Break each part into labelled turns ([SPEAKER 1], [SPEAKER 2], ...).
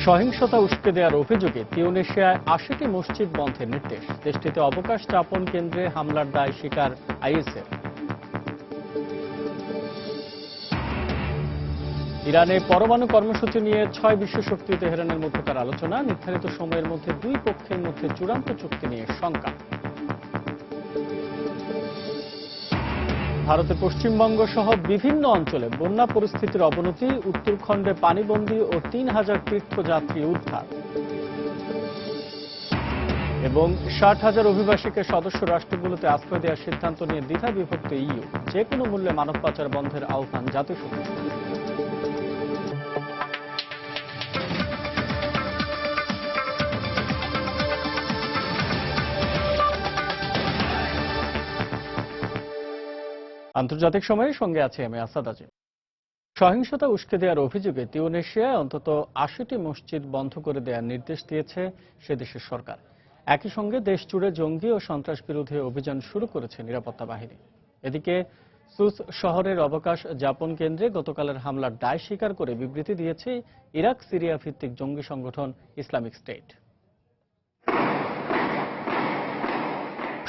[SPEAKER 1] সহিংসতা উস্কে দেওয়ার অভিযোগে তিউনিসিয়ায় ৮০টি মসজিদ বন্ধের নির্দেশ। দেশটিতে অবকাশ যাপন কেন্দ্রে হামলার দায় স্বীকার আইএসের। ইরানে পরমাণু কর্মসূচি নিয়ে ৬ বিশ্বশক্তি তেহরানের মধ্যকার আলোচনা। নির্ধারিত সময়ের মধ্যে দুই পক্ষের মধ্যে চূড়ান্ত চুক্তি নিয়ে শঙ্কা। ভারতের পশ্চিমবঙ্গ সহ বিভিন্ন অঞ্চলে বন্যা পরিস্থিতির অবনতি। উত্তরখণ্ডে পানিবন্দী ও ৩,০০০ তীর্থযাত্রী উদ্ধার। এবং ৬০,০০০ অভিবাসীকে সদস্য রাষ্ট্রগুলোতে আশ্রয় দেওয়ার সিদ্ধান্ত নিয়ে দ্বিধা বিভক্ত ইইউ। যে কোনো মূল্যে মানব পাচার বন্ধের আহ্বান জাতিসংঘ। আন্তর্জাতিক সময়ে সঙ্গে আছে আমি আসাদ আজিম। সহিংসতা উস্কে দেওয়ার অভিযোগে তিউনিসিয়ায় অন্তত ৮০টি মসজিদ বন্ধ করে দেওয়ার নির্দেশ দিয়েছে সে দেশের সরকার। একই সঙ্গে দেশ জুড়ে জঙ্গি ও সন্ত্রাস বিরোধী অভিযান শুরু করেছে নিরাপত্তা বাহিনী। এদিকে সুস শহরের অবকাশ যাপন কেন্দ্রে গতকালের হামলার দায় স্বীকার করে বিবৃতি দিয়েছে ইরাক সিরিয়া ভিত্তিক জঙ্গি সংগঠন ইসলামিক স্টেট।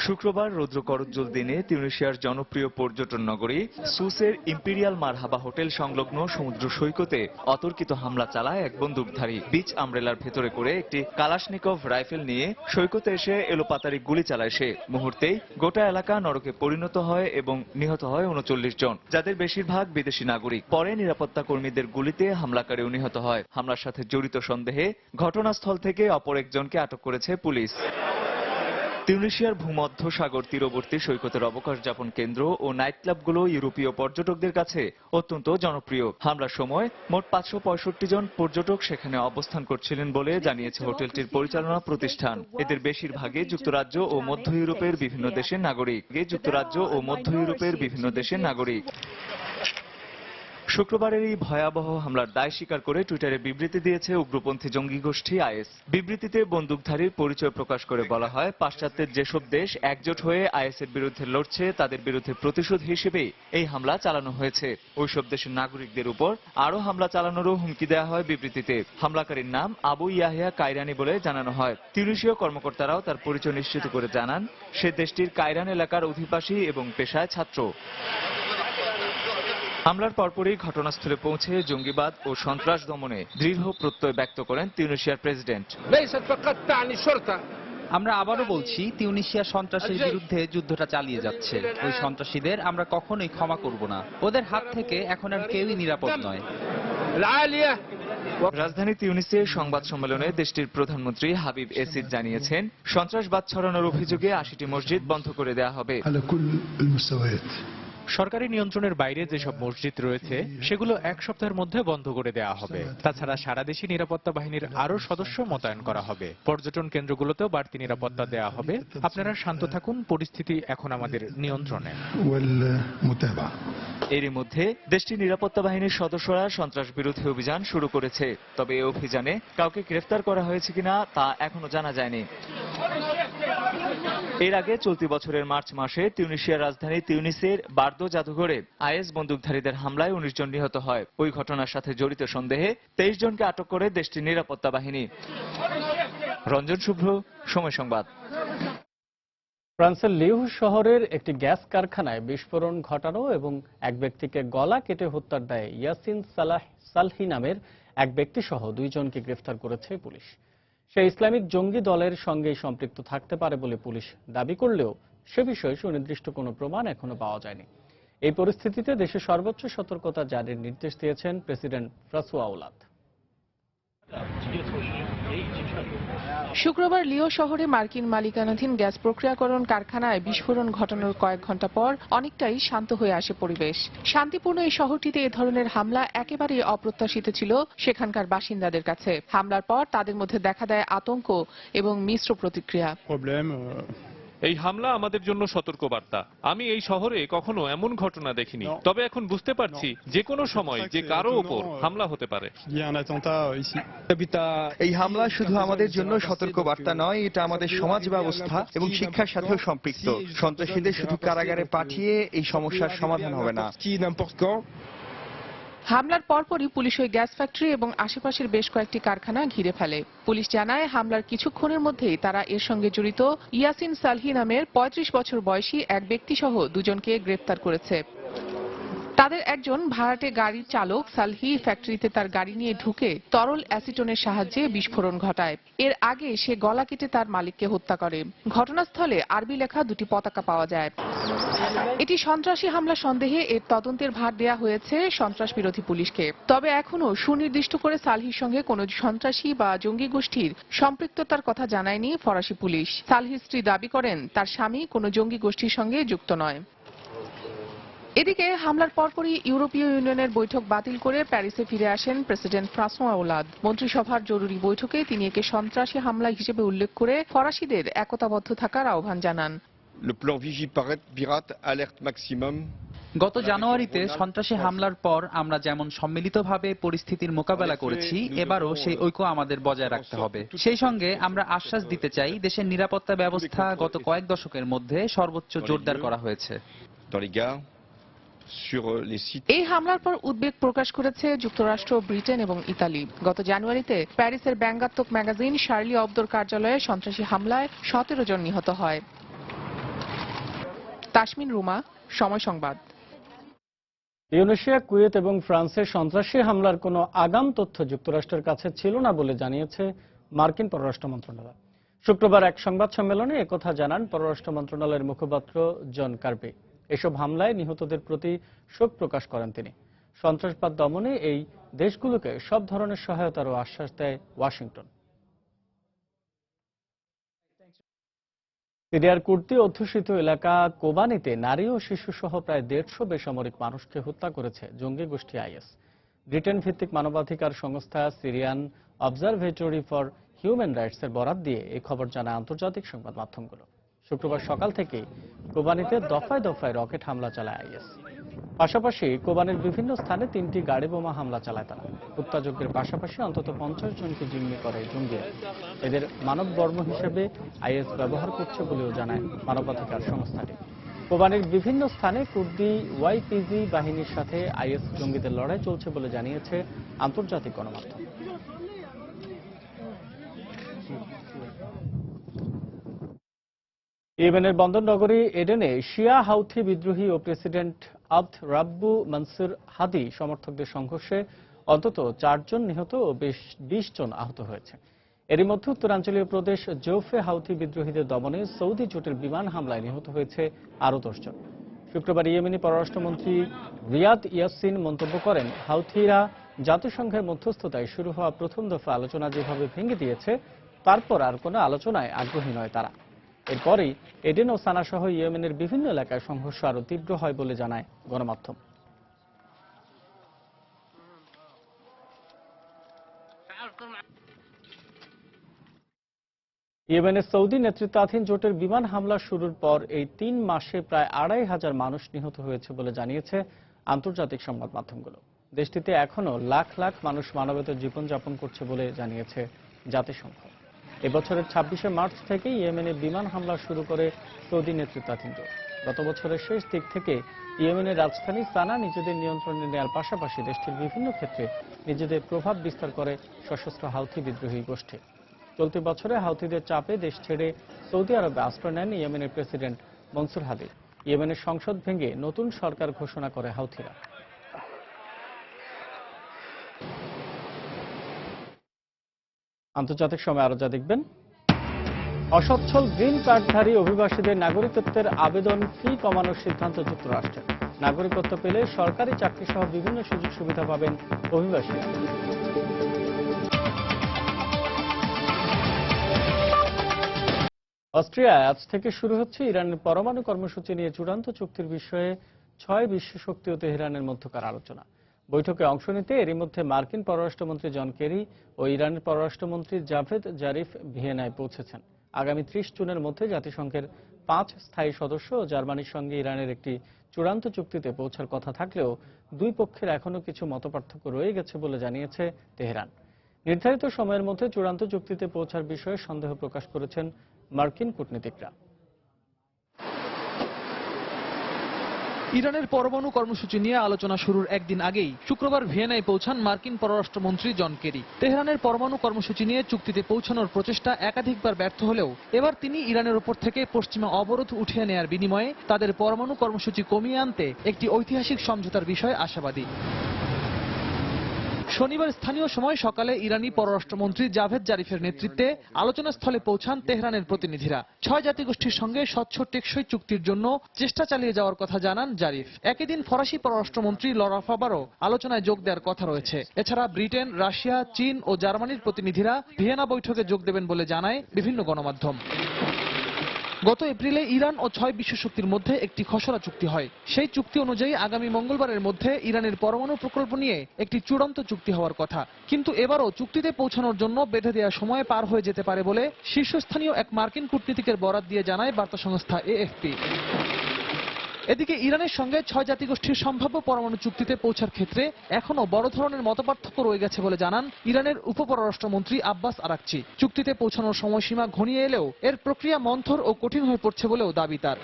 [SPEAKER 2] শুক্রবার রৌদ্র করজ্জ্বল দিনে তিউনিসিয়ার জনপ্রিয় পর্যটন নগরী সুসের ইম্পেরিয়াল মারহাবা হোটেল সংলগ্ন সমুদ্র সৈকতে অতর্কিত হামলা চালায় এক বন্দুকধারী। বিচ আমব্রেলার ভেতরে করে একটি কালাশনিকভ রাইফেল নিয়ে সৈকতে এসে এলোপাতাড়ি গুলি চালায় সে। মুহূর্তেই গোটা এলাকা নরকে পরিণত হয় এবং নিহত হয় ৩৯ জন, যাদের বেশিরভাগ বিদেশি নাগরিক। পরে নিরাপত্তা কর্মীদের গুলিতে হামলাকারীও নিহত হয়। হামলার সাথে জড়িত সন্দেহে ঘটনাস্থল থেকে অপর একজনকে আটক করেছে পুলিশ। তিউনিসিয়ার ভূমধ্য সাগর তীরবর্তী সৈকতের অবকাশ যাপন কেন্দ্র ও নাইট ক্লাবগুলো ইউরোপীয় পর্যটকদের কাছে অত্যন্ত জনপ্রিয়। হামলার সময় মোট ৫৬৫ জন পর্যটক সেখানে অবস্থান করছিলেন বলে জানিয়েছে হোটেলটির পরিচালনা প্রতিষ্ঠান। এদের বেশিরভাগই যুক্তরাজ্য ও মধ্য ইউরোপের বিভিন্ন দেশের নাগরিক। শুক্রবারের এই ভয়াবহ হামলার দায় স্বীকার করে টুইটারে বিবৃতি দিয়েছে উগ্রপন্থী জঙ্গি গোষ্ঠী আইএস। বিবৃতিতে বন্দুকধারীর পরিচয় প্রকাশ করে বলা হয়, পাশ্চাত্যের যেসব দেশ একজোট হয়ে আইএসের বিরুদ্ধে লড়ছে তাদের বিরুদ্ধে প্রতিশোধ হিসেবেই এই হামলা চালানো হয়েছে। ওইসব দেশের নাগরিকদের উপর আরও হামলা চালানোরও হুমকি দেওয়া হয় বিবৃতিতে। হামলাকারীর নাম আবু ইয়াহিয়া কাইরানি বলে জানানো হয়। তিউনিসীয় কর্মকর্তারাও তার পরিচয় নিশ্চিত করে জানান, সে দেশটির কাইরান এলাকার অধিবাসী এবং পেশায় ছাত্র। হামলার পরপরই ঘটনাস্থলে পৌঁছে জঙ্গিবাদ ও সন্ত্রাস দমনে দৃঢ় প্রত্যয় ব্যক্ত করেন তিউনিসিয়ার প্রেসিডেন্ট।
[SPEAKER 3] আমরা আবারও বলছি, তিউনিসিয়া সন্ত্রাসের বিরুদ্ধে যুদ্ধটা চালিয়ে যাচ্ছে। ওই সন্ত্রাসীদের আমরা কখনোই ক্ষমা করব না। ওদের হাত থেকে এখন আর কেউই নিরাপদ নয়।
[SPEAKER 2] রাজধানী তিউনিসে সংবাদ সম্মেলনে দেশটির প্রধানমন্ত্রী হাবিব এসিদ জানিয়েছেন, সন্ত্রাসবাদ ছড়ানোর অভিযোগে ৮০টি মসজিদ বন্ধ করে দেওয়া হবে।
[SPEAKER 4] সরকারি নিয়ন্ত্রণের বাইরে যেসব মসজিদ রয়েছে সেগুলো এক সপ্তাহের মধ্যে বন্ধ করে দেওয়া হবে। তাছাড়া সারা দেশে নিরাপত্তা বাহিনীর আরো সদস্য মোতায়েন করা হবে। পর্যটন কেন্দ্রগুলোতেও বাড়তি নিরাপত্তা দেওয়া হবে। আপনারা শান্ত থাকুন, পরিস্থিতি এখন আমাদের নিয়ন্ত্রণে।
[SPEAKER 2] এরই মধ্যে দেশটির নিরাপত্তা বাহিনীর সদস্যরা সন্ত্রাস বিরোধী অভিযান শুরু করেছে। তবে এই অভিযানে কাউকে গ্রেফতার করা হয়েছে কিনা তা এখনো জানা যায়নি। এর আগে চলতি বছরের মার্চ মাসে তিউনিসিয়ার রাজধানী তিউনিসের বার্দো জাদুঘরে আইএস বন্দুকধারীদের হামলায় ১৯ জন নিহত হয়। ওই ঘটনার সাথে জড়িত সন্দেহে ২৩ জনকে আটক করে দেশটির নিরাপত্তা বাহিনী। রঞ্জন শুভ্র, সময় সংবাদ।
[SPEAKER 1] ফ্রান্সের লিউ শহরের একটি গ্যাস কারখানায় বিস্ফোরণ ঘটানো এবং এক ব্যক্তিকে গলা কেটে হত্যার দায়ে ইয়াসিন সালহি নামের এক ব্যক্তি সহ ২ জনকে গ্রেফতার করেছে পুলিশ। সে ইসলামিক জঙ্গি দলের সঙ্গে সম্পৃক্ত থাকতে পারে বলে পুলিশ দাবি করলেও সে বিষয়ে সুনির্দিষ্ট কোনো প্রমাণ এখনো পাওয়া যায়নি। এই পরিস্থিতিতে দেশে সর্বোচ্চ সতর্কতা জারির নির্দেশ দিয়েছেন প্রেসিডেন্ট ফ্রাঁসোয়া ওলাদ।
[SPEAKER 5] শুক্রবার লিও শহরে মার্কিন মালিকানাধীন গ্যাস প্রক্রিয়াকরণ কারখানায় বিস্ফোরণ ঘটানোর কয়েক ঘণ্টা পর অনেকটাই শান্ত হয়ে আসে পরিবেশ। শান্তিপূর্ণ এই শহরটিতে এ ধরনের হামলা একেবারেই অপ্রত্যাশিত ছিল সেখানকার বাসিন্দাদের কাছে। হামলার পর তাদের মধ্যে দেখা দেয় আতঙ্ক এবং মিশ্র প্রতিক্রিয়া।
[SPEAKER 6] এই হামলা আমাদের জন্য সতর্কবার্তা। আমি এই শহরে কখনো এমন ঘটনা দেখিনি, তবে এখন বুঝতে পারছি যে কোনো সময় যে কারো ওপর হামলা হতে পারে।
[SPEAKER 7] এই হামলা শুধু আমাদের জন্য সতর্কবার্তা নয়, এটা আমাদের সমাজ ব্যবস্থা এবং শিক্ষার সাথেও সম্পৃক্ত। সন্ত্রাসীদের শুধু কারাগারে পাঠিয়ে এই সমস্যার সমাধান হবে না।
[SPEAKER 5] হামলার পরপরই পুলিশ ওই গ্যাস ফ্যাক্টরি এবং আশেপাশের বেশ কয়েকটি কারখানা ঘিরে ফেলে। পুলিশ জানায় হামলার কিছুক্ষণের মধ্যেই তারা এর সঙ্গে জড়িত ইয়াসিন সালহি নামের ৩৫ বছর বয়সী এক ব্যক্তিসহ দুজনকে গ্রেফতার করেছে। তাদের একজন ভাড়াটে গাড়ির চালক সালহি ফ্যাক্টরিতে তার গাড়ি নিয়ে ঢুকে তরল অ্যাসিটনের সাহায্যে বিস্ফোরণ ঘটায়। এর আগে সে গলা কেটে তার মালিককে হত্যা করে। ঘটনাস্থলে আরবি লেখা দুটি পতাকা পাওয়া যায়। এটি সন্ত্রাসী হামলা সন্দেহে এর তদন্তের ভার দেয়া হয়েছে সন্ত্রাস বিরোধী পুলিশকে। তবে এখনো সুনির্দিষ্ট করে সালহির সঙ্গে কোনো সন্ত্রাসী বা জঙ্গি গোষ্ঠীর সম্পৃক্ততার কথা জানায়নি ফরাসি পুলিশ। সালহির স্ত্রী দাবি করেন তার স্বামী কোনো জঙ্গি গোষ্ঠীর সঙ্গে যুক্ত নয়। এদিকে হামলার পরপরই ইউরোপীয় ইউনিয়নের বৈঠক বাতিল করে প্যারিসে ফিরে আসেন প্রেসিডেন্ট ফ্রাঁসোয়া ওলাদ। মন্ত্রিসভার জরুরি বৈঠকে তিনি একে সন্ত্রাসী হামলা হিসেবে উল্লেখ করে ফরাসিদের একতাবদ্ধ থাকার আহ্বান জানান।
[SPEAKER 8] Le plan Vigipirate alerte maximum.
[SPEAKER 3] গত জানুয়ারিতে সন্ত্রাসী হামলার পর আমরা যেমন সম্মিলিতভাবে পরিস্থিতির মোকাবেলা করেছি, এবারও সেই ঐক্য আমাদের বজায় রাখতে হবে। সেই সঙ্গে আমরা আশ্বাস দিতে চাই, দেশের নিরাপত্তা ব্যবস্থা গত কয়েক দশকের মধ্যে সর্বোচ্চ জোরদার করা হয়েছে।
[SPEAKER 5] এই হামলার পর উদ্বেগ প্রকাশ করেছে যুক্তরাষ্ট্র, ব্রিটেন এবং ইতালি। গত জানুয়ারিতে প্যারিসের ব্যঙ্গাত্মক ম্যাগাজিন শার্লি অবদোর কার্যালয়ে সন্ত্রাসী হামলায় 17 জন নিহত হয়। তাসমিন রুমা, সময় সংবাদ।
[SPEAKER 1] ইন্দোনেশিয়া, কুয়েত এবং ফ্রান্সের সন্ত্রাসী হামলার কোনো আগাম তথ্য যুক্তরাষ্ট্রের কাছে ছিল না বলে জানিয়েছে মার্কিন পররাষ্ট্র মন্ত্রণালয়। শুক্রবার এক সংবাদ সম্মেলনে একথা জানান পররাষ্ট্র মন্ত্রণালয়ের মুখপাত্র জন কার্বি। এসব হামলায় নিহতদের প্রতি শোক প্রকাশ করেন তিনি। সন্ত্রাসবাদ দমনে এই দেশগুলোকে সব ধরনের সহায়তারও আশ্বাস দেয় ওয়াশিংটন। সিরিয়ার কুর্দি অধ্যুষিত এলাকা কোবানিতে নারী ও শিশুসহ প্রায় 150 বেসামরিক মানুষকে হত্যা করেছে জঙ্গি গোষ্ঠী আইএস। ব্রিটেন ভিত্তিক মানবাধিকার সংস্থা সিরিয়ান অবজারভেটরি ফর হিউম্যান রাইটসের বরাত দিয়ে এই খবর জানায় আন্তর্জাতিক সংবাদ মাধ্যমগুলো। শুক্রবার সকাল থেকেই কোবানিতে দফায় দফায় রকেট হামলা চালায় আইএস। পাশাপাশি কোবানির বিভিন্ন স্থানে 3টি গাড়ি বোমা হামলা চালায় তারা। হত্যাযজ্ঞের পাশাপাশি অন্তত 50 জনকে জিম্মি করে জঙ্গিরা। এদের মানব বর্ম হিসেবে আইএস ব্যবহার করছে বলেও জানায় মানবাধিকার সংস্থাটি। কোবানির বিভিন্ন স্থানে কুর্দি ওয়াইপিজি বাহিনীর সাথে আইএস জঙ্গিদের লড়াই চলছে বলে জানিয়েছে আন্তর্জাতিক গণমাধ্যম। ইয়েমেনের বন্দর নগরী এডেনে শিয়া হাউথি বিদ্রোহী ও প্রেসিডেন্ট আব্দ রাব্বু মনসুর হাদি সমর্থকদের সংঘর্ষে অন্তত 4 জন নিহত ও বেশ 20 জন আহত হয়েছে। এরই মধ্যে উত্তরাঞ্চলীয় প্রদেশ জৌফে হাউথি বিদ্রোহীদের দমনে সৌদি জোটের বিমান হামলায় নিহত হয়েছে আরও 10 জন। শুক্রবার ইয়েমেনি পররাষ্ট্রমন্ত্রী রিয়াদ ইয়াসিন মন্তব্য করেন, হাউথিরা জাতিসংঘের মধ্যস্থতায় শুরু হওয়া প্রথম দফা আলোচনা যেভাবে ভেঙে দিয়েছে, তারপর আর কোনো আলোচনায় আগ্রহী নয় তারা। এরপরই এডেন ও সানা সহ ইয়েমেনের বিভিন্ন এলাকায় সংঘর্ষ আরও তীব্র হয় বলে জানায় গণমাধ্যম। ইয়েমেনের সৌদি নেতৃত্বাধীন জোটের বিমান হামলা শুরুর পর এই 3 মাসে প্রায় 2,500 মানুষ নিহত হয়েছে বলে জানিয়েছে আন্তর্জাতিক সংবাদ মাধ্যমগুলো। দেশটিতে এখনো লাখ লাখ মানুষ মানবেতর জীবনযাপন করছে বলে জানিয়েছে জাতিসংঘ। এবছরের 26শে মার্চ থেকে ইয়েমেনে বিমান হামলা শুরু করে সৌদি নেতৃত্বাধীন জোট। গত বছরের শেষ দিক থেকে ইয়েমেনের রাজধানী সানা নিজেদের নিয়ন্ত্রণে নেওয়ার পাশাপাশি দেশটির বিভিন্ন ক্ষেত্রে নিজেদের প্রভাব বিস্তার করে সশস্ত্র হাউথি বিদ্রোহী গোষ্ঠী। চলতি বছরে হাউথিদের চাপে দেশ ছেড়ে সৌদি আরবে আশ্রয় নেন ইয়েমেনের প্রেসিডেন্ট মনসুর হাদি। ইয়েমেনের সংসদ ভেঙে নতুন সরকার ঘোষণা করে হাউথিরা। আন্তর্জাতিক সময় আরো যা দেখবেন, অসচ্ছল গ্রিন কার্ডধারী অভিবাসীদের নাগরিকত্বের আবেদন ফি কমানোর সিদ্ধান্ত যুক্তরাষ্ট্রের। নাগরিকত্ব পেলে সরকারি চাকরি সহ বিভিন্ন সুযোগ সুবিধা পাবেন অভিবাসীরা। অস্ট্রিয়ায় আজ থেকে শুরু হচ্ছে ইরানের পরমাণু কর্মসূচি নিয়ে চূড়ান্ত চুক্তির বিষয়ে 6 বিশ্ব শক্তি ও তেহরানের মধ্যকার আলোচনা। বৈঠকে অংশ নিতে এরই মধ্যে মার্কিন পররাষ্ট্রমন্ত্রী জন কেরি ও ইরানের পররাষ্ট্রমন্ত্রী জাভেদ জারিফ ভিয়েনায় পৌঁছেছেন। আগামী 30 জুনের মধ্যে জাতিসংঘের 5 স্থায়ী সদস্য ও জার্মানির সঙ্গে ইরানের একটি চূড়ান্ত চুক্তিতে পৌঁছার কথা থাকলেও দুই পক্ষের এখনো কিছু মতপার্থক্য রয়ে গেছে বলে জানিয়েছে তেহরান। নির্ধারিত সময়ের মধ্যে চূড়ান্ত চুক্তিতে পৌঁছার বিষয়ে সন্দেহ প্রকাশ করেছেন মার্কিন কূটনীতিকরা।
[SPEAKER 9] ইরানের পরমাণু কর্মসূচি নিয়ে আলোচনা শুরুর একদিন আগেই শুক্রবার ভিয়েনায় পৌঁছান মার্কিন পররাষ্ট্রমন্ত্রী জন কেরি। তেহরানের পরমাণু কর্মসূচি নিয়ে চুক্তিতে পৌঁছানোর প্রচেষ্টা একাধিকবার ব্যর্থ হলেও এবার তিনি ইরানের উপর থেকে পশ্চিমা অবরোধ উঠিয়ে নেয়ার বিনিময়ে তাদের পরমাণু কর্মসূচি কমিয়ে আনতে একটি ঐতিহাসিক সমঝোতার বিষয়ে আশাবাদী। শনিবার স্থানীয় সময় সকালে ইরানি পররাষ্ট্রমন্ত্রী জাভেদ জারিফের নেতৃত্বে আলোচনাস্থলে পৌঁছান তেহরানের প্রতিনিধিরা। 6 জাতিগোষ্ঠীর সঙ্গে স্বচ্ছ টেকসই চুক্তির জন্য চেষ্টা চালিয়ে যাওয়ার কথা জানান জারিফ। একই দিন ফরাসি পররাষ্ট্রমন্ত্রী লরা ফাবারও আলোচনায় যোগ দেওয়ার কথা রয়েছে। এছাড়া ব্রিটেন, রাশিয়া, চীন ও জার্মানির প্রতিনিধিরা ভিয়েনা বৈঠকে যোগ দেবেন বলে জানায় বিভিন্ন গণমাধ্যম। গত এপ্রিলে ইরান ও 6 বিশ্বশক্তির মধ্যে একটি খসড়া চুক্তি হয়। সেই চুক্তি অনুযায়ী আগামী মঙ্গলবারের মধ্যে ইরানের পরমাণু প্রকল্প নিয়ে একটি চূড়ান্ত চুক্তি হওয়ার কথা। কিন্তু এবারও চুক্তিতে পৌঁছানোর জন্য বেঁধে দেওয়া সময় পার হয়ে যেতে পারে বলে শীর্ষস্থানীয় এক মার্কিন কূটনীতিকের বরাত দিয়ে জানায় বার্তা সংস্থা এএফপি। এদিকে ইরানের সঙ্গে 6 জাতিগোষ্ঠীর সম্ভাব্য পরমাণু চুক্তিতে পৌঁছার ক্ষেত্রে এখনো বড় ধরনের মতপার্থক্য রয়ে গেছে বলে জানান ইরানের উপপররাষ্ট্রমন্ত্রী আব্বাস আরাকচি। চুক্তিতে পৌঁছানোর সময়সীমা ঘনিয়ে এলেও এর প্রক্রিয়া মন্থর ও কঠিন হয়ে পড়ছে বলেও দাবি তার।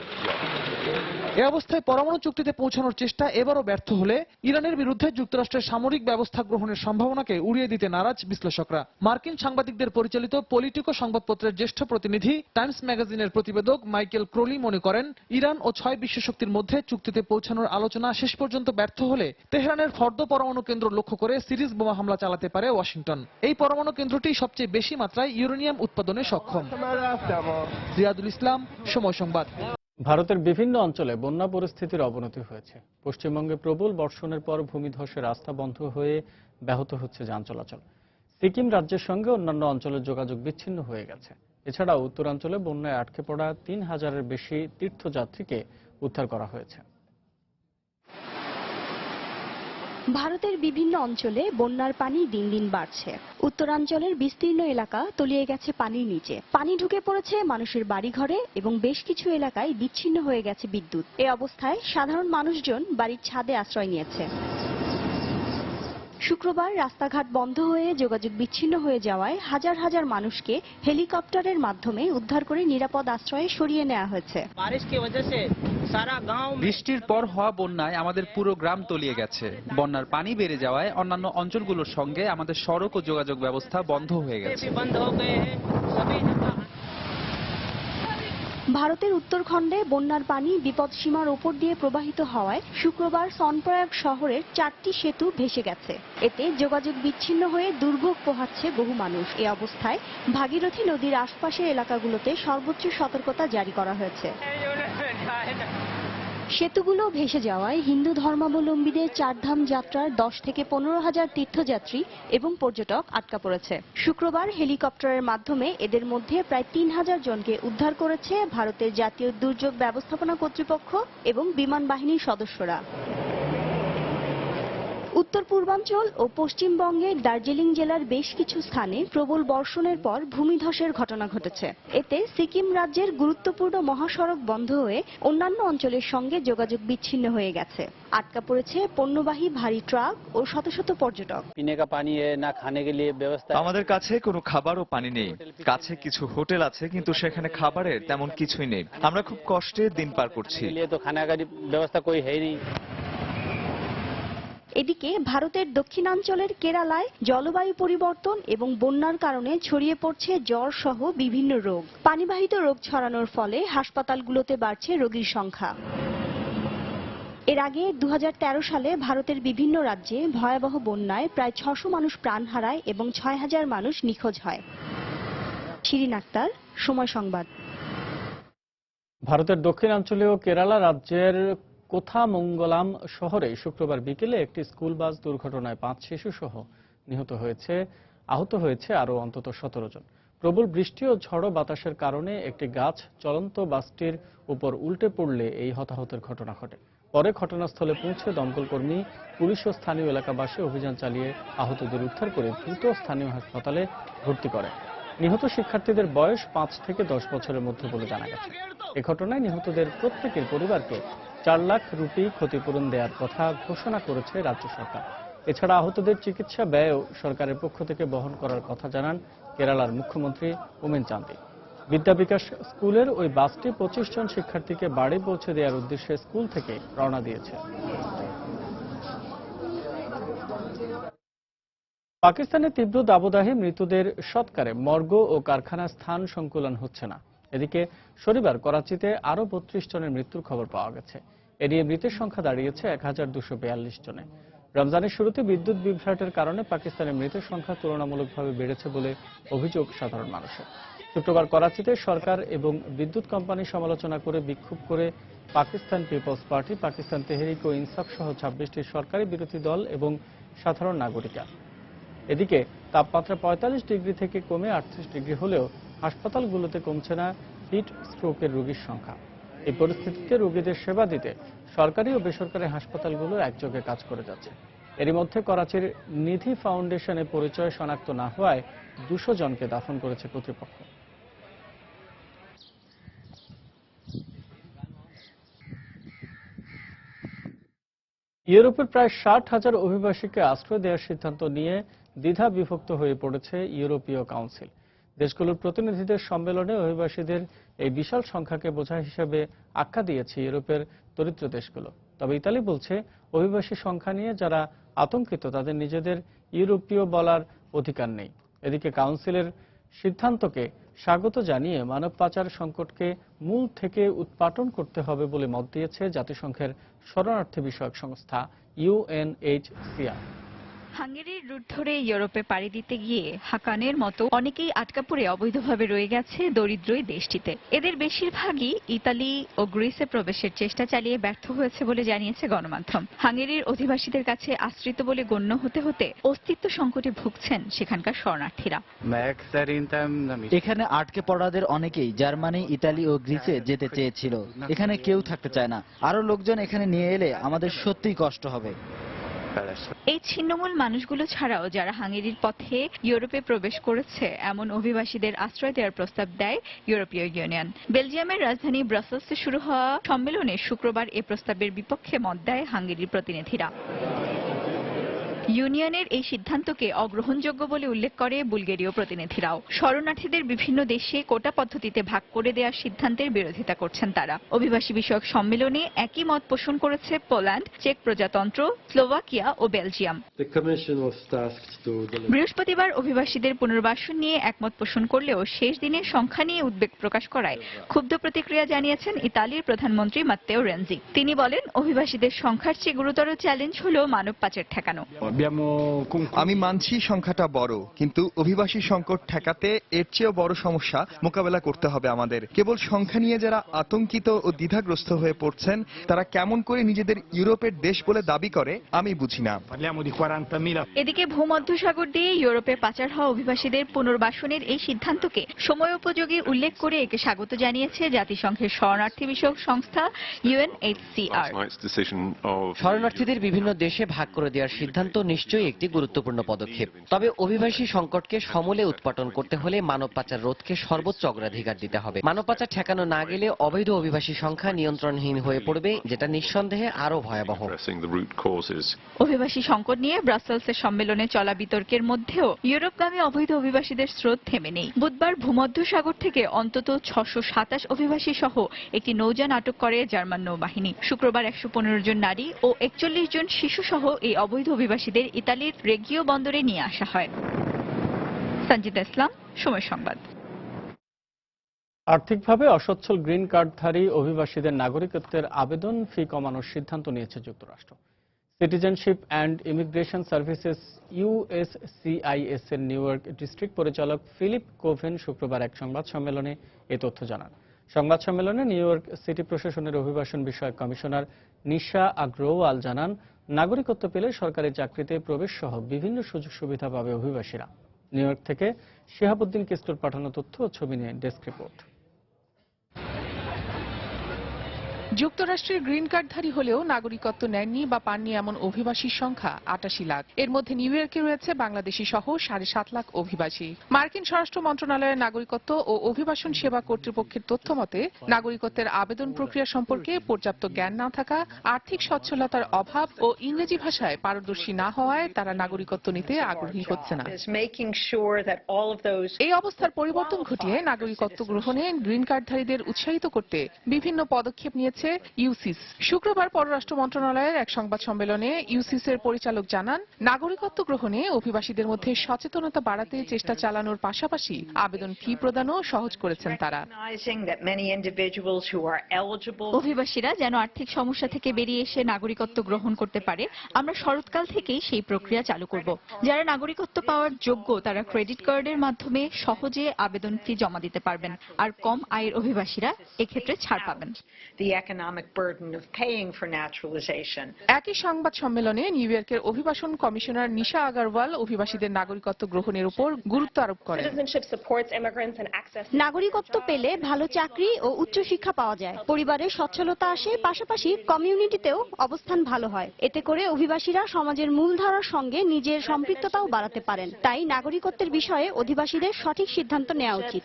[SPEAKER 9] এ অবস্থায় পরমাণু চুক্তিতে পৌঁছানোর চেষ্টা এবারও ব্যর্থ হলে ইরানের বিরুদ্ধে যুক্তরাষ্ট্রের সামরিক ব্যবস্থা গ্রহণের সম্ভাবনাকে উড়িয়ে দিতে নারাজ বিশ্লেষকরা। মার্কিন সাংবাদিকদের পরিচালিত পলিটিকো সংবাদপত্রের জ্যেষ্ঠ প্রতিনিধি টাইমস ম্যাগাজিনের প্রতিবেদক মাইকেল ক্রোলি মনে করেন, ইরান ও 6 বিশ্বশক্তির মধ্যে চুক্তিতে পৌঁছানোর আলোচনা শেষ পর্যন্ত ব্যর্থ হলে তেহরানের ফর্দো পরমাণু কেন্দ্র লক্ষ্য করে সিরিজ বোমা হামলা চালাতে পারে ওয়াশিংটন। এই পরমাণু কেন্দ্রটি সবচেয়ে বেশি মাত্রায় ইউরেনিয়াম উৎপাদনে সক্ষম। রিয়াদুল ইসলাম, সময় সংবাদ।
[SPEAKER 1] ভারতের বিভিন্ন অঞ্চলে বন্যা পরিস্থিতির অবনতি হয়েছে। পশ্চিমবঙ্গে প্রবল বর্ষণের পর ভূমিধসে রাস্তা বন্ধ হয়ে ব্যাহত হচ্ছে যান চলাচল। সিকিম রাজ্যের সঙ্গে অন্যান্য অঞ্চলের যোগাযোগ বিচ্ছিন্ন হয়ে গেছে। এছাড়াও উত্তরাঞ্চলে বন্যায় আটকে পড়া 3000-এর বেশি তীর্থযাত্রীকে উদ্ধার করা হয়েছে।
[SPEAKER 10] ভারতের বিভিন্ন অঞ্চলে বন্যার পানি দিন দিন বাড়ছে। উত্তরাঞ্চলের বিস্তীর্ণ এলাকা তলিয়ে গেছে পানির নিচে। পানি ঢুকে পড়েছে মানুষের বাড়িঘরে এবং বেশ কিছু এলাকায় বিচ্ছিন্ন হয়ে গেছে বিদ্যুৎ। এই অবস্থায় সাধারণ মানুষজন বাড়ির ছাদে আশ্রয় নিয়েছে। শুক্রবার রাস্তাঘাট বন্ধ হয়ে যোগাযোগ বিচ্ছিন্ন হয়ে যাওয়ায় হাজার হাজার মানুষকে হেলিকপ্টারের মাধ্যমে উদ্ধার করে নিরাপদ আশ্রয়ে সরিয়ে নেওয়া হয়েছে।
[SPEAKER 3] বৃষ্টির পর হওয়া বন্যায় আমাদের পুরো গ্রাম তলিয়ে গেছে। বন্যার পানি বেড়ে যাওয়ায় অন্যান্য অঞ্চলগুলোর সঙ্গে আমাদের সড়ক ও যোগাযোগ ব্যবস্থা বন্ধ হয়ে গেছে।
[SPEAKER 10] ভারতের উত্তরখণ্ডে বন্যার পানি বিপদসীমার ওপর দিয়ে প্রবাহিত হওয়ায় শুক্রবার সনপ্রয়াগ শহরের 4টি সেতু ভেসে গেছে। এতে যোগাযোগ বিচ্ছিন্ন হয়ে দুর্ভোগ পোহাচ্ছে বহু মানুষ। এই অবস্থায় ভাগীরথী নদীর আশপাশের এলাকাগুলোতে সর্বোচ্চ সতর্কতা জারি করা হয়েছে। সেতুগুলো ভেসে যাওয়ায় হিন্দু ধর্মাবলম্বীদের চারধাম যাত্রার 10 থেকে 15,000 তীর্থযাত্রী এবং পর্যটক আটকা পড়েছে। শুক্রবার হেলিকপ্টারের মাধ্যমে এদের মধ্যে প্রায় 3000 জনকে উদ্ধার করেছে ভারতের জাতীয় দুর্যোগ ব্যবস্থাপনা কর্তৃপক্ষ এবং বিমান বাহিনীর সদস্যরা। উত্তর পূর্বাঞ্চল ও পশ্চিমবঙ্গের দার্জিলিং জেলার বেশ কিছু স্থানে প্রবল বর্ষণের পর ভূমিধসের ঘটনা ঘটেছে। এতে সিকিম রাজ্যের গুরুত্বপূর্ণ মহাসড়ক বন্ধ হয়ে অন্যান্য অঞ্চলের সঙ্গে যোগাযোগ বিচ্ছিন্ন হয়ে গেছে। আটকা পড়েছে পণ্যবাহী ভারী ট্রাক ও শত শত পর্যটক।
[SPEAKER 2] আমাদের কাছে কোনো খাবার ও পানি নেই। কাছে কিছু হোটেল আছে, কিন্তু সেখানে খাবারের তেমন কিছুই নেই। আমরা খুব কষ্টে দিন পার করছি।
[SPEAKER 10] এদিকে ভারতের দক্ষিণাঞ্চলের কেরালায় জলবায়ু পরিবর্তন এবং বন্যার কারণে ছড়িয়ে পড়ছে জ্বর সহ বিভিন্ন রোগ। পানিবাহিত রোগ ছড়ানোর ফলে হাসপাতালগুলোতে বাড়ছে রোগীর সংখ্যা। এর আগে 2013 সালে ভারতের বিভিন্ন রাজ্যে ভয়াবহ বন্যায় প্রায় 600 মানুষ প্রাণ হারায় এবং 6000 মানুষ নিখোঁজ হয়। শিরিন আক্তার, সময় সংবাদ।
[SPEAKER 1] ভারতের দক্ষিণাঞ্চলীয় কেরালা রাজ্যের কোথামঙ্গলাম শহরে শুক্রবার বিকেলে একটি স্কুল বাস দুর্ঘটনায় 5 শিশু সহ আহত হয়েছে আরও অন্তত 17 জন। প্রবল বৃষ্টি ও ঝড়ো বাতাসের কারণে একটি গাছ চলন্ত বাসটির উপর উল্টে পড়লে এই হতাহতের ঘটনা ঘটে। পরে ঘটনাস্থলে পৌঁছে দমকল কর্মী, পুলিশ ও স্থানীয় এলাকাবাসী অভিযান চালিয়ে আহতদের উদ্ধার করে দ্রুত স্থানীয় হাসপাতালে ভর্তি করে। নিহত শিক্ষার্থীদের বয়স 5 থেকে 10 বছরের মধ্যে বলে জানা গেছে। এ ঘটনায় নিহতদের প্রত্যেকের পরিবারকে 4 লাখ রুপি ক্ষতিপূরণ দেওয়ার কথা ঘোষণা করেছে রাজ্য সরকার। এছাড়া আহতদের চিকিৎসা ব্যয়ও সরকারের পক্ষ থেকে বহন করার কথা জানান কেরালার মুখ্যমন্ত্রী উমেন চান্দি। বিদ্যা বিকাশ স্কুলের ওই বাসটি 25 জন শিক্ষার্থীকে বাড়ি পৌঁছে দেওয়ার উদ্দেশ্যে স্কুল থেকে রওনা দিয়েছে। পাকিস্তানে তীব্র দাবদাহে মৃতদের সৎকারে মর্গ ও কারখানা স্থান সংকুলন হচ্ছে না। এদিকে শনিবার করাচিতে আরও 32 জনের মৃত্যুর খবর পাওয়া গেছে। এ নিয়ে মৃতের সংখ্যা দাঁড়িয়েছে 1242 জনে। রমজানের শুরুতে বিদ্যুৎ বিভ্রাটের কারণে পাকিস্তানের মৃতের সংখ্যা তুলনামূলকভাবে বেড়েছে বলে অভিযোগ সাধারণ মানুষের। শুক্রবার করাচিতে সরকার এবং বিদ্যুৎ কোম্পানি সমালোচনা করে বিক্ষোভ করে পাকিস্তান পিপলস পার্টি, পাকিস্তান তেহরিক ও ইনসাফ সহ 26টি সরকারি বিরোধী দল এবং সাধারণ নাগরিকরা। এদিকে তাপমাত্রা 45 ডিগ্রি থেকে কমে 38 ডিগ্রি হলেও হাসপাতালগুলোতে কমছে না হিট স্ট্রোকের রোগীর সংখ্যা। এই পরিস্থিতিতে রোগীদের সেবা দিতে সরকারি ও বেসরকারি হাসপাতালগুলো একযোগে কাজ করে যাচ্ছে। এরই মধ্যে করাচির নিধি ফাউন্ডেশনে পরিচয় শনাক্ত না হওয়ায় 200 জনকে দাফন করেছে কর্তৃপক্ষ। ইউরোপের প্রায় 60,000 অভিবাসীকে আশ্রয় দেওয়ার সিদ্ধান্ত নিয়ে দ্বিধা বিভক্ত হয়ে পড়েছে ইউরোপীয় কাউন্সিল। দেশগুলোর প্রতিনিধিদের সম্মেলনে অভিবাসীদের এই বিশাল সংখ্যাকে বোঝা হিসেবে আখ্যা দিয়েছে ইউরোপের দরিদ্র দেশগুলো। তবে ইতালি বলছে, অভিবাসী সংখ্যা নিয়ে যারা আতঙ্কিত তাদের নিজেদের ইউরোপীয় বলার অধিকার নেই। এদিকে কাউন্সিলের সিদ্ধান্তকে স্বাগত জানিয়ে মানব পাচার সংকটকে মূল থেকে উৎপাটন করতে হবে বলে মত দিয়েছে জাতিসংঘের শরণার্থী বিষয়ক সংস্থা UNHCR।
[SPEAKER 11] হাঙ্গেরির রুট ধরে ইউরোপে পাড়ি দিতে গিয়ে হাকানের মতো অনেকেই আটকা পড়ে অবৈধভাবে রয়ে গেছে দরিদ্র এই দেশটিতে। এদের বেশিরভাগই ইতালি ও গ্রিসে প্রবেশের চেষ্টা চালিয়ে ব্যর্থ হয়েছে বলে জানিয়েছে গণমাধ্যম। হাঙ্গেরির অধিবাসীদের কাছে আশ্রিত বলে গণ্য হতে হতে অস্তিত্ব সংকটে ভুগছেন সেখানকার শরণার্থীরা।
[SPEAKER 12] এখানে আটকে পড়াদের অনেকেই জার্মানি, ইতালি ও গ্রিসে যেতে চেয়েছিল। এখানে কেউ থাকতে চায় না। আরো লোকজন এখানে নিয়ে এলে আমাদের সত্যিই কষ্ট হবে।
[SPEAKER 11] এই ছিন্নমূল মানুষগুলো ছাড়াও যারা হাঙ্গেরির পথে ইউরোপে প্রবেশ করেছে এমন অভিবাসীদের আশ্রয় দেওয়ার প্রস্তাব দেয় ইউরোপীয় ইউনিয়ন। বেলজিয়ামের রাজধানী ব্রাসেলসে শুরু হওয়া সম্মেলনে শুক্রবার এ প্রস্তাবের বিপক্ষে মত দেয় হাঙ্গেরির প্রতিনিধিরা। ইউনিয়নের এই সিদ্ধান্তকে অগ্রহণযোগ্য বলে উল্লেখ করে বুলগেরীয় প্রতিনিধিরাও। শরণার্থীদের বিভিন্ন দেশে কোটা পদ্ধতিতে ভাগ করে দেওয়ার সিদ্ধান্তের বিরোধিতা করছেন তারা। অভিবাসী বিষয়ক সম্মেলনে একই মত পোষণ করেছে পোল্যান্ড, চেক প্রজাতন্ত্র, স্লোভাকিয়া ও বেলজিয়াম। বৃহস্পতিবার অভিবাসীদের পুনর্বাসন নিয়ে একমত পোষণ করলেও শেষ দিনের সংখ্যা নিয়ে উদ্বেগ প্রকাশ করায় ক্ষুব্ধ প্রতিক্রিয়া জানিয়েছেন ইতালির প্রধানমন্ত্রী মাত্তেও রেনজি। তিনি বলেন, অভিবাসীদের সংখ্যার চেয়ে গুরুতর চ্যালেঞ্জ হল মানব পাচার ঠেকানো।
[SPEAKER 7] আমি মানছি সংখ্যাটা বড়, কিন্তু অভিবাসী সংকট ঠেকাতে এর চেয়েও বড় সমস্যা মোকাবেলা করতে হবে আমাদের। কেবল সংখ্যা নিয়ে যারা আতঙ্কিত ও দ্বিধাগ্রস্ত হয়ে পড়ছেন তারা কেমন করে নিজেদের ইউরোপের দেশ বলে দাবি করে আমি বুঝি না।
[SPEAKER 11] এদিকে ভূমধ্যসাগর দিয়ে ইউরোপে পাচার হওয়া অভিবাসীদের পুনর্বাসনের এই সিদ্ধান্তকে সময়োপযোগী উল্লেখ করে একে স্বাগত জানিয়েছে জাতিসংঘের শরণার্থী বিষয়ক সংস্থা UNHCR।
[SPEAKER 13] শরণার্থীদের বিভিন্ন দেশে ভাগ করে দেওয়ার সিদ্ধান্ত নিশ্চয়ই একটি গুরুত্বপূর্ণ পদক্ষেপ। তবে অভিবাসী সংকটকে সমূলে উৎপাটন করতে হলে মানব পাচার রোধকে সর্বোচ্চ অগ্রাধিকার দিতে হবে। মানব পাচার ঠেকানো না গেলে অবৈধ অভিবাসী সংখ্যা নিয়ন্ত্রণহীন হয়ে পড়বে, যেটা নিঃসন্দেহে আরো ভয়াবহ।
[SPEAKER 11] অভিবাসী সংকট নিয়ে ব্রাসেলসের সম্মেলনে চলা বিতর্কের মধ্যেও ইউরোপগামী অবৈধ অভিবাসীদের স্রোত থেমে নেই। বুধবার ভূমধ্যসাগর থেকে অন্তত 627 অভিবাসী সহ একটি নৌযান আটক করে জার্মান নৌবাহিনী। শুক্রবার 115 জন নারী ও 41 জন শিশু সহ এই অবৈধ অভিবাসীদের ইতালির রেগিও বন্দরে নিয়ে আসা হয়। সঞ্জিদা ইসলাম, সময় সংবাদ।
[SPEAKER 1] আর্থিকভাবে অসচ্ছল গ্রিন কার্ডধারী অভিবাসীদের নাগরিকত্বের আবেদন ফি কমানোর সিদ্ধান্ত নিয়েছে যুক্তরাষ্ট্র। Citizenship and immigration services USCIS এর নিউ ইয়র্ক ডিস্ট্রিক্ট পরিচালক ফিলিপ কোভেন শুক্রবার এক সংবাদ সম্মেলনে এ তথ্য জানান। সংবাদ সম্মেলনে নিউ ইয়র্ক সিটি প্রশাসনের অভিবাসন বিষয়ক কমিশনার নিশা আগ্রওয়াল জানান, নাগরিকত্ব পেলে সরকারি চাকরিতে প্রবেশ সহ বিভিন্ন সুযোগ সুবিধা পাবে অভিবাসীরা। নিউ ইয়র্ক থেকে শিহাবুদ্দিন কিস্তুর পাঠানো তথ্য ও ছবি নিয়ে ডেস্ক রিপোর্ট।
[SPEAKER 5] যুক্তরাষ্ট্রের গ্রিন কার্ডধারী হলেও নাগরিকত্ব নেননি বা পাননি এমন অভিবাসীর সংখ্যা ৮৮ লাখ। এর মধ্যে নিউ ইয়র্কে রয়েছে বাংলাদেশি সহ ৭.৫ লাখ অভিবাসী। মার্কিন স্বরাষ্ট্র মন্ত্রণালয়ের নাগরিকত্ব ও অভিবাসন সেবা কর্তৃপক্ষের তথ্য মতে নাগরিকত্বের আবেদন প্রক্রিয়া সম্পর্কে পর্যাপ্ত জ্ঞান না থাকা, আর্থিক সচ্ছলতার অভাব ও ইংরেজি ভাষায় পারদর্শী না হওয়ায় তারা নাগরিকত্ব নিতে আগ্রহী হচ্ছে না। এই অবস্থার পরিবর্তন ঘটিয়ে নাগরিকত্ব গ্রহণে গ্রিন কার্ডধারীদের উৎসাহিত করতে বিভিন্ন পদক্ষেপ নিয়েছে ইউসিস। শুক্রবার পররাষ্ট্র মন্ত্রণালয়ের এক সংবাদ সম্মেলনে ইউসিসের পরিচালক জানান, নাগরিকত্ব গ্রহণে অভিবাসীদের মধ্যে সচেতনতা বাড়াতে চেষ্টা চালানোর পাশাপাশি আবেদন ফি প্রদানও সহজ করেছেন তারা।
[SPEAKER 11] অভিবাসীরা যেন আর্থিক সমস্যা থেকে বেরিয়ে এসে নাগরিকত্ব গ্রহণ করতে পারে, আমরা শরৎকাল থেকেই সেই প্রক্রিয়া চালু করব। যারা নাগরিকত্ব পাওয়ার যোগ্য তারা ক্রেডিট কার্ডের মাধ্যমে সহজে আবেদন ফি জমা দিতে পারবেন, আর কম আয়ের অভিবাসীরা এক্ষেত্রে ছাড় পাবেন।
[SPEAKER 5] একই সংবাদ সম্মেলনে নিউ ইয়র্কের অভিবাসন কমিশনার নিশা আগারওয়াল অভিবাসীদের নাগরিকত্ব গ্রহণের উপর গুরুত্ব আরোপ করেন।
[SPEAKER 10] নাগরিকত্ব পেলে ভালো চাকরি ও উচ্চশিক্ষা পাওয়া যায়, পরিবারের সচ্ছলতা আসে, পাশাপাশি কমিউনিটিতেও অবস্থান ভালো হয়। এতে করে অভিবাসীরা সমাজের মূলধারার সঙ্গে নিজের সম্পৃক্ততাও বাড়াতে পারেন। তাই নাগরিকত্বের বিষয়ে অধিবাসীদের সঠিক সিদ্ধান্ত নেওয়া উচিত।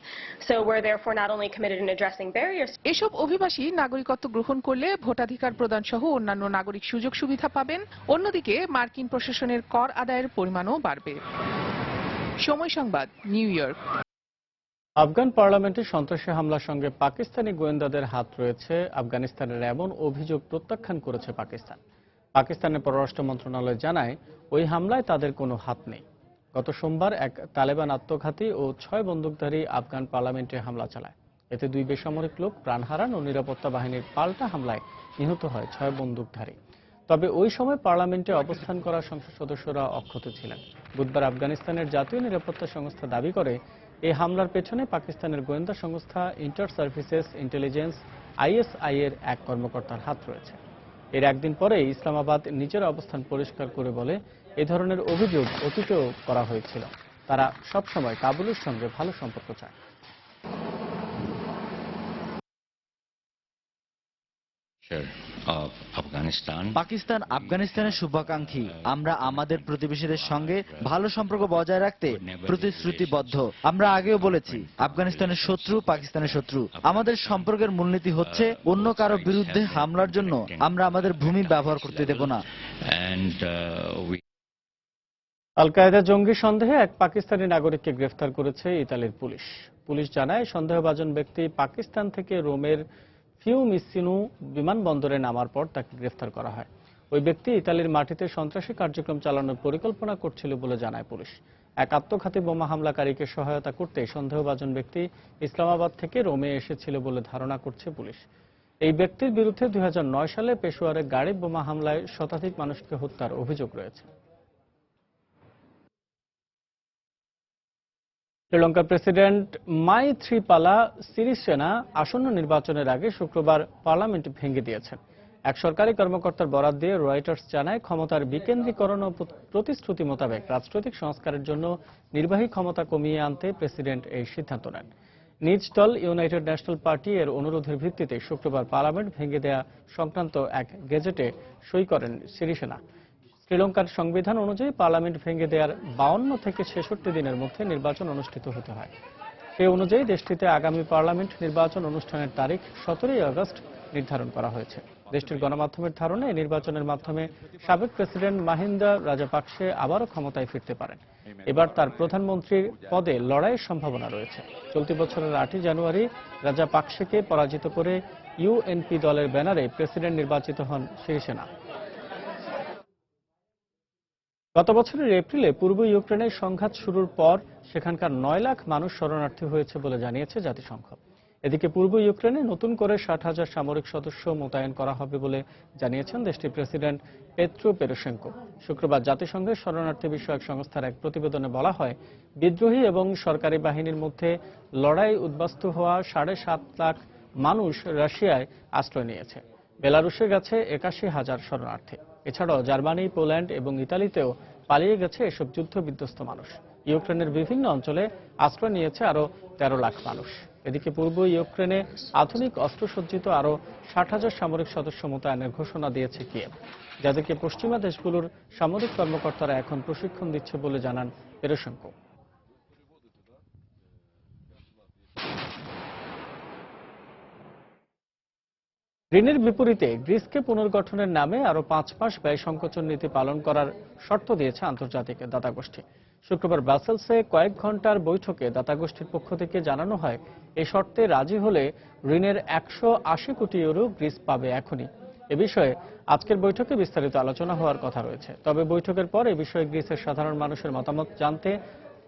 [SPEAKER 5] এসব অভিবাসী নাগরিকত্ব গ্রহণ করলে ভোটাধিকার প্রদান সহ অন্যান্য নাগরিক সুযোগ সুবিধা পাবেন। অন্যদিকে মার্কিন প্রশাসনের কর আদায়ের পরিমাণও বাড়বে। সময় সংবাদ, নিউ ইয়র্ক।
[SPEAKER 1] আফগান পার্লামেন্টে সন্ত্রাসী হামলার সঙ্গে পাকিস্তানি গোয়েন্দাদের হাত রয়েছে আফগানিস্তানের এমন অভিযোগ প্রত্যাখ্যান করেছে পাকিস্তান। পাকিস্তানের পররাষ্ট্র মন্ত্রণালয় জানায়, ওই হামলায় তাদের কোনো হাত নেই। গত সোমবার এক তালেবান আত্মঘাতী ও ৬ বন্দুকধারী আফগান পার্লামেন্টে হামলা চালায়। এতে 2 বেসামরিক লোক প্রাণ হারান ও নিরাপত্তা বাহিনীর পাল্টা হামলায় নিহত হয় 6 বন্দুকধারী। তবে ওই সময় পার্লামেন্টে অবস্থান করা সংসদ সদস্যরা অক্ষত ছিলেন। বুধবার আফগানিস্তানের জাতীয় নিরাপত্তা সংস্থা দাবি করে, এই হামলার পেছনে পাকিস্তানের গোয়েন্দা সংস্থা ইন্টার সার্ভিসেস ইন্টেলিজেন্স ISI এর এক কর্মকর্তার হাত রয়েছে। এর একদিন পরে ইসলামাবাদ নিজের অবস্থান পরিষ্কার করে বলে, এ ধরনের অভিযোগ অতীতেও করা হয়েছিল। তারা সবসময় কাবুলের সঙ্গে ভালো সম্পর্ক চায়।
[SPEAKER 12] পাকিস্তান আফগানিস্তানের শুভাকাঙ্ক্ষী। আমরা আমাদের প্রতিবেশীদের সঙ্গে ভালো সম্পর্ক বজায় রাখতে প্রতিশ্রুতিবদ্ধ। আমরা আগেও বলেছি, আফগানিস্তানের শত্রু পাকিস্তানের শত্রু। আমাদের সম্পর্কের মূলনীতি হচ্ছে, অন্য কারো বিরুদ্ধে হামলার জন্য আমরা আমাদের ভূমি ব্যবহার করতে দেব না।
[SPEAKER 1] আল কায়েদা জঙ্গি সন্দেহে এক পাকিস্তানি নাগরিককে গ্রেফতার করেছে ইতালির পুলিশ। পুলিশ জানায়, সন্দেহভাজন ব্যক্তি পাকিস্তান থেকে রোমের ফিউমিসিনো বিমানবন্দরে নামার পর তাকে গ্রেফতার করা হয়। ওই ব্যক্তি ইতালির মাটিতে সন্ত্রাসী কার্যক্রম চালানোর পরিকল্পনা করছিল বলে জানায় পুলিশ। এক আত্মঘাতী বোমা হামলাকারীকে সহায়তা করতে সন্দেহভাজন ব্যক্তি ইসলামাবাদ থেকে রোমে এসেছিল বলে ধারণা করছে পুলিশ। এই ব্যক্তির বিরুদ্ধে 2009 সালে পেশোয়ারে গাড়ি বোমা হামলায় শতাধিক মানুষকে হত্যার অভিযোগ রয়েছে। শ্রীলঙ্কার প্রেসিডেন্ট মাইথ্রিপালা সিরিসেনা আসন্ন নির্বাচনের আগে শুক্রবার পার্লামেন্ট ভেঙে দিয়েছেন। এক সরকারি কর্মকর্তার বরাত দিয়ে রয়টার্স জানায়, ক্ষমতার বিকেন্দ্রীকরণ ও প্রতিশ্রুতি মোতাবেক রাজনৈতিক সংস্কারের জন্য নির্বাহী ক্ষমতা কমিয়ে আনতে প্রেসিডেন্ট এই সিদ্ধান্ত নেন। নিজ দল ইউনাইটেড ন্যাশনাল পার্টি এর অনুরোধের ভিত্তিতে শুক্রবার পার্লামেন্ট ভেঙে দেয়া সংক্রান্ত এক গেজেটে সই করেন সিরিসেনা। শ্রীলঙ্কার সংবিধান অনুযায়ী পার্লামেন্ট ভেঙে দেওয়ার 52 থেকে 66 দিনের মধ্যে নির্বাচন অনুষ্ঠিত হতে হয়। সেই অনুযায়ী দেশটিতে আগামী পার্লামেন্ট নির্বাচন অনুষ্ঠানের তারিখ 17 আগস্ট নির্ধারণ করা হয়েছে। দেশটির গণমাধ্যমের ধারণা, এই নির্বাচনের মাধ্যমে সাবেক প্রেসিডেন্ট মাহিন্দা রাজাপাকসে আবারও ক্ষমতায় ফিরতে পারেন। এবার তার প্রধানমন্ত্রীর পদে লড়াইয়ের সম্ভাবনা রয়েছে। চলতি বছরের 8 জানুয়ারি রাজাপাকসেকে পরাজিত করে UNP দলের ব্যানারে প্রেসিডেন্ট নির্বাচিত হন সিরিসেনা। গত বছরের এপ্রিলে পূর্ব ইউক্রেনের সংঘাত শুরুর পর সেখানকার 9 লাখ মানুষ শরণার্থী হয়েছে বলে জানিয়েছে জাতিসংঘ। এদিকে পূর্ব ইউক্রেনে নতুন করে 60,000 সামরিক সদস্য মোতায়েন করা হবে বলে জানিয়েছেন দেশটির প্রেসিডেন্ট পেত্রো পেরোশেঙ্কো। শুক্রবার জাতিসংঘের শরণার্থী বিষয়ক সংস্থার এক প্রতিবেদনে বলা হয়, বিদ্রোহী এবং সরকারি বাহিনীর মধ্যে লড়াই উদ্বাস্তু হওয়া 7.5 লাখ মানুষ রাশিয়ায় আশ্রয় নিয়েছে। বেলারুশে গেছে 81,000 শরণার্থী। এছাড়াও জার্মানি, পোল্যান্ড এবং ইতালিতেও পালিয়ে গেছে এসব যুদ্ধ বিধ্বস্ত মানুষ। ইউক্রেনের বিভিন্ন অঞ্চলে আশ্রয় নিয়েছে আরও 13 লাখ মানুষ। এদিকে পূর্ব ইউক্রেনে আধুনিক অস্ত্রসজ্জিত আরও 60,000 সামরিক সদস্য মোতায়েনের ঘোষণা দিয়েছে কিয়েভ, যাদেরকে পশ্চিমা দেশগুলোর সামরিক কর্মকর্তারা এখন প্রশিক্ষণ দিচ্ছে বলে জানান পেরোশেঙ্কো। ঋণের বিপরীতে গ্রিসকে পুনর্গঠনের নামে আরও 5 মাস ব্যয় সংকোচন নীতি পালন করার শর্ত দিয়েছে আন্তর্জাতিক দাতা গোষ্ঠী। শুক্রবার ব্রাসেলসে কয়েক ঘন্টার বৈঠকে দাতা গোষ্ঠীর পক্ষ থেকে জানানো হয়, এই শর্তে রাজি হলে ঋণের 180 কোটি ইউরো গ্রিস পাবে এখনই। এ বিষয়ে আজকের বৈঠকে বিস্তারিত আলোচনা হওয়ার কথা রয়েছে। তবে বৈঠকের পর এ বিষয়ে গ্রিসের সাধারণ মানুষের মতামত জানতে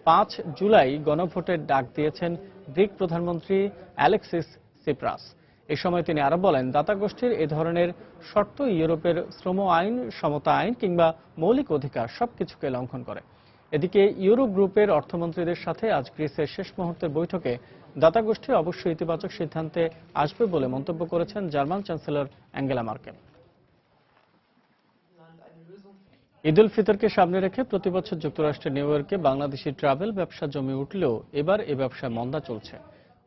[SPEAKER 1] 5 জুলাই গণভোটের ডাক দিয়েছেন গ্রিক প্রধানমন্ত্রী অ্যালেক্সিস সিপ্রাস। এ সময় তিনি আরো বলেন, দাতা গোষ্ঠীর এ ধরনের শর্ত ইউরোপের শ্রম আইন, সমতা আইন কিংবা মৌলিক অধিকার সবকিছুকে লঙ্ঘন করে। এদিকে ইউরো গ্রুপের অর্থমন্ত্রীদের সাথে আজ গ্রিসের শেষ মুহূর্তের বৈঠকে দাতা গোষ্ঠী অবশ্যই ইতিবাচক সিদ্ধান্তে আসবে বলে মন্তব্য করেছেন German chancellor Angela Merkel. Eid ul ফিতরকে সামনে রেখে প্রতিবছর যুক্তরাষ্ট্রের নিউ ইয়র্কে বাংলাদেশি ট্রাভেল ব্যবসা জমে উঠলেও এবার এ ব্যবসায় মন্দা চলছে।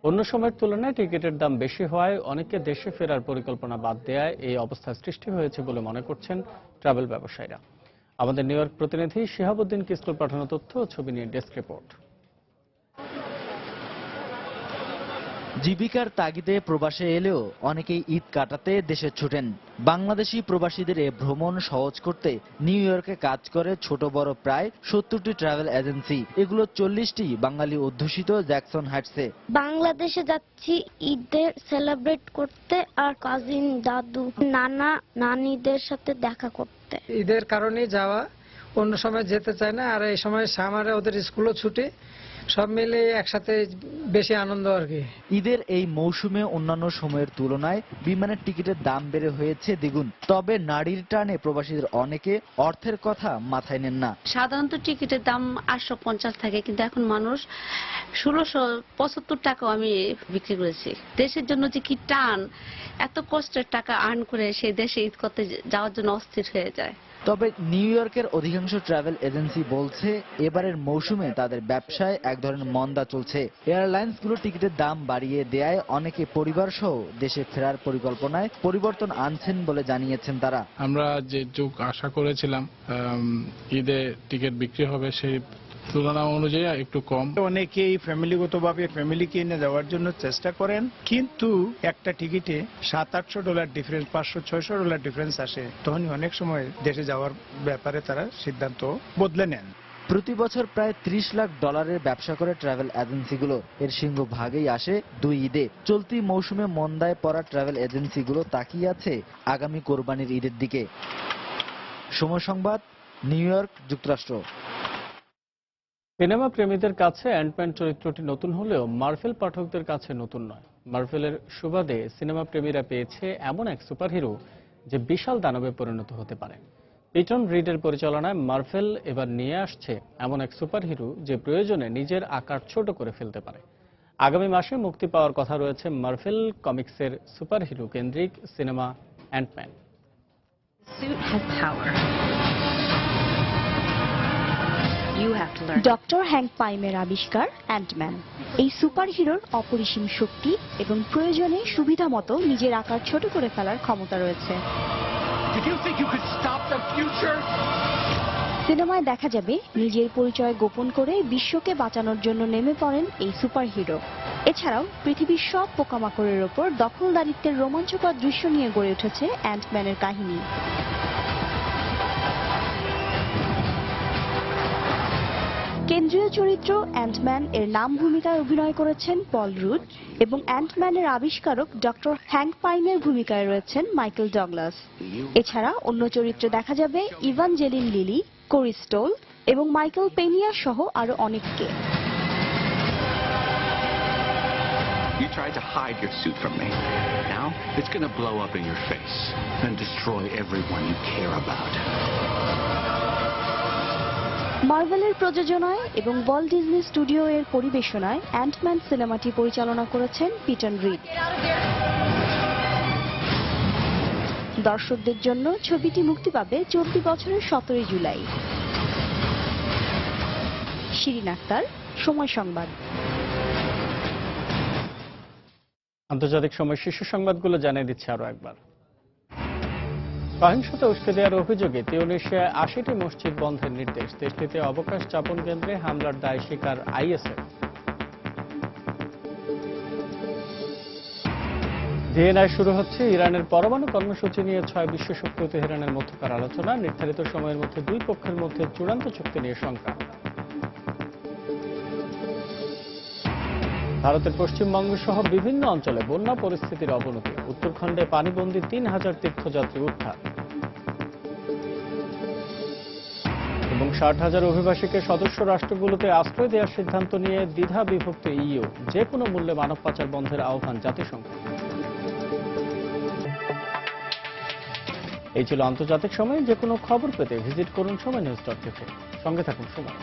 [SPEAKER 1] অন্য সময়ের তুলনায় টিকিটের দাম বেশি হওয়ায় অনেকে দেশে ফেরার পরিকল্পনা বাদ দেওয়ায় এই অবস্থার সৃষ্টি হয়েছে বলে মনে করছেন ট্রাভেল ব্যবসায়ীরা। আমাদের নিউ ইয়র্ক প্রতিনিধি শিহাবুদ্দিন কিস্কুর পাঠানো তথ্য ও ছবি নিয়ে ডেস্ক রিপোর্ট।
[SPEAKER 12] জীবিকার তাগিদে প্রবাসে এলেও অনেকেই ঈদ কাটাতে দেশে ছুটেন। বাংলাদেশি প্রবাসীদের এ ভ্রমণ সহজ করতে নিউ ইয়র্কে কাজ করে ছোট বড় প্রায় 70টি ট্রাভেল এজেন্সি। এগুলো 40টি বাঙালি অধ্যুষিত জ্যাকসন হাইটসে।
[SPEAKER 14] বাংলাদেশে যাচ্ছি ঈদের সেলিব্রেট করতে আর কাজিন, দাদু, নানা নানিদের সাথে দেখা করতে।
[SPEAKER 15] ঈদের কারণে যাওয়া, অন্য সময় যেতে চায় না, আর এই সময় সামারে ওদের স্কুলও ছুটি, সব মিলে একসাথে বেশি আনন্দ আর কি।
[SPEAKER 12] ঈদের এই মৌসুমে অন্যান্য সময়ের তুলনায় বিমানের টিকিটের দাম বেড়ে হয়েছে দ্বিগুণ। তবে নারীর টানে প্রবাসীদের অনেকে অর্থের কথা মাথায় নেন না।
[SPEAKER 16] সাধারণত টিকিটের দাম 850 থাকে, কিন্তু এখন মানুষ 1675 টাকাও আমি বিক্রি করেছি। দেশের জন্য যে কি টান, এত কষ্টের টাকা আর্ন করে সেই দেশে ঈদ করতে যাওয়ার জন্য অস্থির হয়ে যায়।
[SPEAKER 12] তবে নিউ ইয়র্কের অধিকাংশ ট্রাভেল এজেন্সি বলছে এবারের মৌসুমে তাদের ব্যবসায় এক ধরনের মন্দা চলছে। এয়ারলাইন্সগুলো টিকিটের দাম বাড়িয়ে দেয়ায় অনেকে পরিবার সহ দেশে ফেরার পরিকল্পনায় পরিবর্তন আনছেন বলে জানিয়েছেন তারা।
[SPEAKER 17] আমরা যে যুগ আশা করেছিলাম ঈদে টিকিট বিক্রি হবে, সেই তুলনা অনুযায়ী একটু কম।
[SPEAKER 18] অনেকেই ফ্যামিলিগতভাবে ফ্যামিলিকে নিয়ে যাওয়ার জন্য চেষ্টা করেন, কিন্তু একটা টিকিটে $700-800 ডিফারেন্স, $500-600 ডিফারেন্স আসে। তখন অনেক সময় দেশে যাওয়ার ব্যাপারে তারা সিদ্ধান্ত বদলে নেন।
[SPEAKER 12] প্রতি বছর প্রায় $30 লাখ ব্যবসা করে ট্রাভেল এজেন্সিগুলো। এর সিংহভাগই আসে 2 ঈদে। চলতি মৌসুমে মন্দায় পড়া ট্রাভেল এজেন্সিগুলো তাকিয়ে আছে আগামী কোরবানির ঈদের দিকে। সময় সংবাদ, নিউ ইয়র্ক, যুক্তরাষ্ট্র।
[SPEAKER 1] সিনেমা প্রেমীদের কাছে অ্যান্টম্যান চরিত্রটি নতুন হলেও মার্ভেল পাঠকদের কাছে নতুন নয়। মার্ভেলের সুবাদে সিনেমা প্রেমীরা পেয়েছে এমন এক সুপারহিরো যে বিশাল দানবে পরিণত হতে পারে। পিটন রিডের পরিচালনায় মার্ভেল এবার নিয়ে আসছে এমন এক সুপারহিরো যে প্রয়োজনে নিজের আকার ছোট করে ফেলতে পারে। আগামী মাসে মুক্তি পাওয়ার কথা রয়েছে মার্ভেল কমিক্সের সুপারহিরো কেন্দ্রিক সিনেমা অ্যান্টম্যান।
[SPEAKER 10] ডক্টর হ্যাংক পাইমের আবিষ্কার অ্যান্টম্যান। এই সুপারহিরোর অপরিসীম শক্তি এবং প্রয়োজনে সুবিধা মতো নিজের আকার ছোট করে ফেলার ক্ষমতা রয়েছে। সিনেমায় দেখা যাবে নিজের পরিচয় গোপন করে বিশ্বকে বাঁচানোর জন্য নেমে পড়েন এই সুপারহিরো। এছাড়াও পৃথিবীর সব পোকামাকড়ের ওপর দখলদারিত্বের রোমাঞ্চকর দৃশ্য নিয়ে গড়ে উঠেছে অ্যান্টম্যানের কাহিনী। কেন্দ্রীয় চরিত্র অ্যান্টম্যান এর নাম ভূমিকায় অভিনয় করেছেন পল রুড এবং অ্যান্টম্যানের আবিষ্কারক ডক্টর হ্যাংক পাইমের ভূমিকায় রয়েছেন মাইকেল ডগলাস। এছাড়া অন্য চরিত্রে দেখা যাবে ইভানজেলিন লিলি, কোরি স্টোল এবং মাইকেল পেনিয়া সহ আরো অনেককে।
[SPEAKER 19] You tried to hide your suit from me. Now it's going to blow up in your face and destroy everyone you care about.
[SPEAKER 10] মার্ভেলের প্রযোজনায় এবং ওয়াল্ট ডিজনি স্টুডিও এর পরিবেশনায় অ্যান্টম্যান সিনেমাটি পরিচালনা করেছেন পিটন রিড। দর্শকদের জন্য ছবিটি মুক্তি পাবে চলতি বছরের 17 জুলাই। শিরিন আক্তার, সময় সংবাদ।
[SPEAKER 1] আন্তর্জাতিক সময় শীর্ষ সংবাদগুলো জানিয়ে দিচ্ছে আরো একবার। সহিংসতা উস্কে দেওয়ার অভিযোগে তিউনিসিয়ায় ৮০টি মসজিদ বন্ধের নির্দেশ। দেশটিতে অবকাশ যাপন কেন্দ্রে হামলার দায় স্বীকার আইএসএফ। ভিয়েনায় শুরু হচ্ছে ইরানের পরমাণু কর্মসূচি নিয়ে ৬ বিশ্বশক্তি ও তেহরানের মধ্যকার আলোচনা। নির্ধারিত সময়ের মধ্যে দুই পক্ষের মধ্যে চূড়ান্ত চুক্তি নিয়ে শঙ্কা। ভারতের পশ্চিমবঙ্গ সহ বিভিন্ন অঞ্চলে বন্যা পরিস্থিতির অবনতি। উত্তরখণ্ডে পানিবন্দী ৩,০০০ তীর্থযাত্রী উদ্ধার। এবং ৬০,০০০ অভিবাসীকে সদস্য রাষ্ট্রগুলোতে আশ্রয় দেওয়ার সিদ্ধান্ত নিয়ে দ্বিধা বিভক্ত ইইউ। যে কোনো মূল্যে মানব পাচার বন্ধের আহ্বান জাতিসংঘ। এই ছিল আন্তর্জাতিক সময়। যে কোনো খবর পেতে ভিজিট করুন সময় নিউজ.টিভি। সঙ্গে থাকুন সময়।